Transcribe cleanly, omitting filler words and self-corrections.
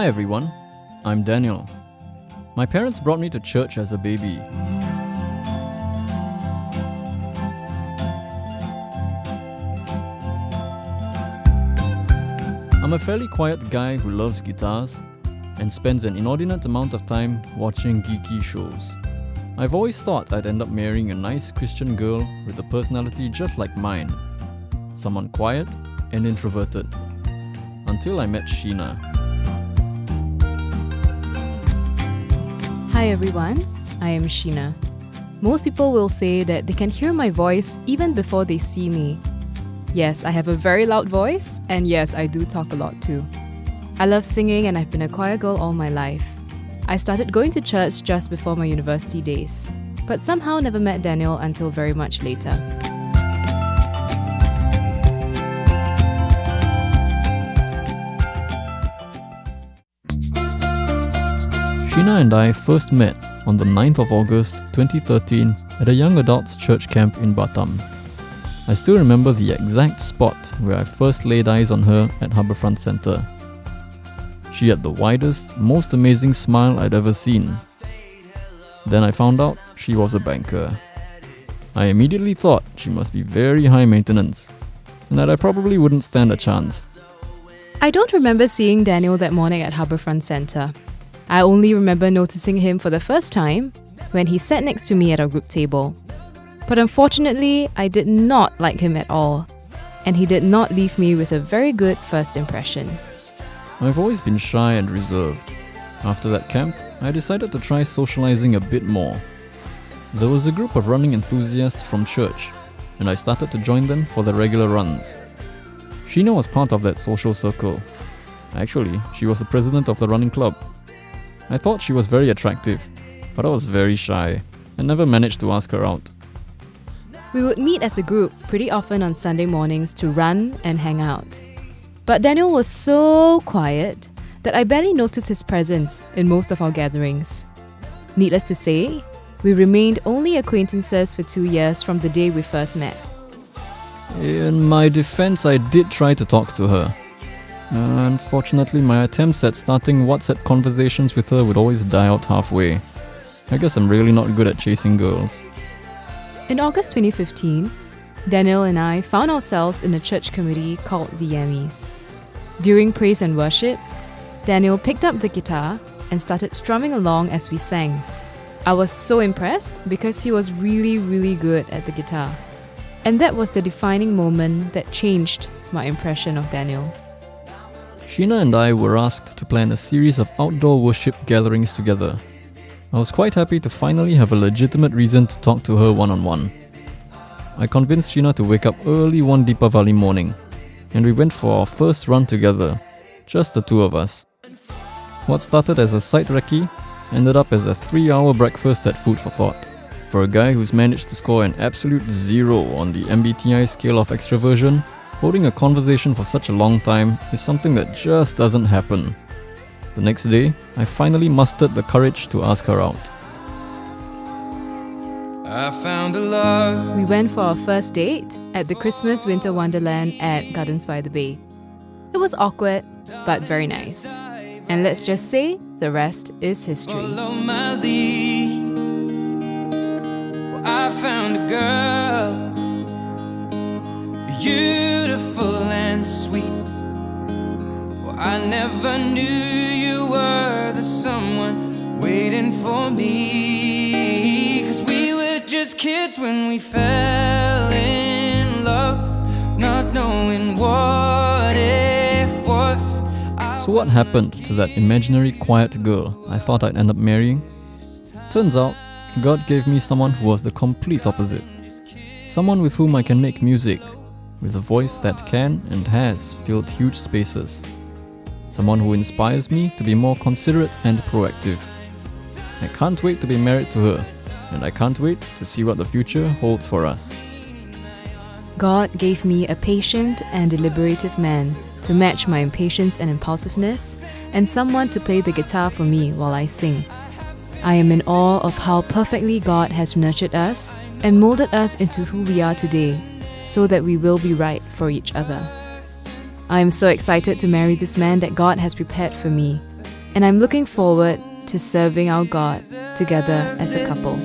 Hi everyone, I'm Daniel. My parents brought me to church as a baby. I'm a fairly quiet guy who loves guitars and spends an inordinate amount of time watching geeky shows. I've always thought I'd end up marrying a nice Christian girl with a personality just like mine. Someone quiet and introverted. Until I met Sheena. Hi everyone, I am Sheena. Most people will say that they can hear my voice even before they see me. Yes, I have a very loud voice, and yes, I do talk a lot too. I love singing and I've been a choir girl all my life. I started going to church just before my university days, but somehow never met Daniel until very much later. Sheena and I first met on the 9th of August 2013 at a young adults church camp in Batam. I still remember the exact spot where I first laid eyes on her at Harbourfront Centre. She had the widest, most amazing smile I'd ever seen. Then I found out she was a banker. I immediately thought she must be very high maintenance, and that I probably wouldn't stand a chance. I don't remember seeing Daniel that morning at Harbourfront Centre. I only remember noticing him for the first time when he sat next to me at our group table. But unfortunately, I did not like him at all, and he did not leave me with a very good first impression. I've always been shy and reserved. After that camp, I decided to try socializing a bit more. There was a group of running enthusiasts from church, and I started to join them for the regular runs. Sheena was part of that social circle. Actually, she was the president of the running club. I thought she was very attractive, but I was very shy and never managed to ask her out. We would meet as a group pretty often on Sunday mornings to run and hang out. But Daniel was so quiet that I barely noticed his presence in most of our gatherings. Needless to say, we remained only acquaintances for 2 years from the day we first met. In my defense, I did try to talk to her. Unfortunately, my attempts at starting WhatsApp conversations with her would always die out halfway. I guess I'm really not good at chasing girls. In August 2015, Daniel and I found ourselves in a church committee called the Yammies. During praise and worship, Daniel picked up the guitar and started strumming along as we sang. I was so impressed because he was really good at the guitar. And that was the defining moment that changed my impression of Daniel. Sheena and I were asked to plan a series of outdoor worship gatherings together. I was quite happy to finally have a legitimate reason to talk to her one-on-one. I convinced Sheena to wake up early one Deepavali morning, and we went for our first run together, just the two of us. What started as a sight recce ended up as a 3-hour breakfast at Food for Thought. For a guy who's managed to score an absolute 0 on the MBTI scale of extroversion, holding a conversation for such a long time is something that just doesn't happen. The next day, I finally mustered the courage to ask her out. I found a love. We went for our first date at the Christmas Winter Wonderland at Gardens by the Bay. It was awkward, but very nice. And let's just say, the rest is history. Follow my lead. Well, I found a girl, beautiful and sweet. Well, I never knew you were the someone waiting for me. 'Cause we were just kids when we fell in love, not knowing what it was. So what happened to that imaginary quiet girl I thought I'd end up marrying? Turns out, God gave me someone who was the complete opposite. Someone with whom I can make music, with a voice that can and has filled huge spaces. Someone who inspires me to be more considerate and proactive. I can't wait to be married to her, and I can't wait to see what the future holds for us. God gave me a patient and deliberative man to match my impatience and impulsiveness, and someone to play the guitar for me while I sing. I am in awe of how perfectly God has nurtured us and molded us into who we are today, so that we will be right for each other. I am so excited to marry this man that God has prepared for me. and I'm looking forward to serving our God together as a couple.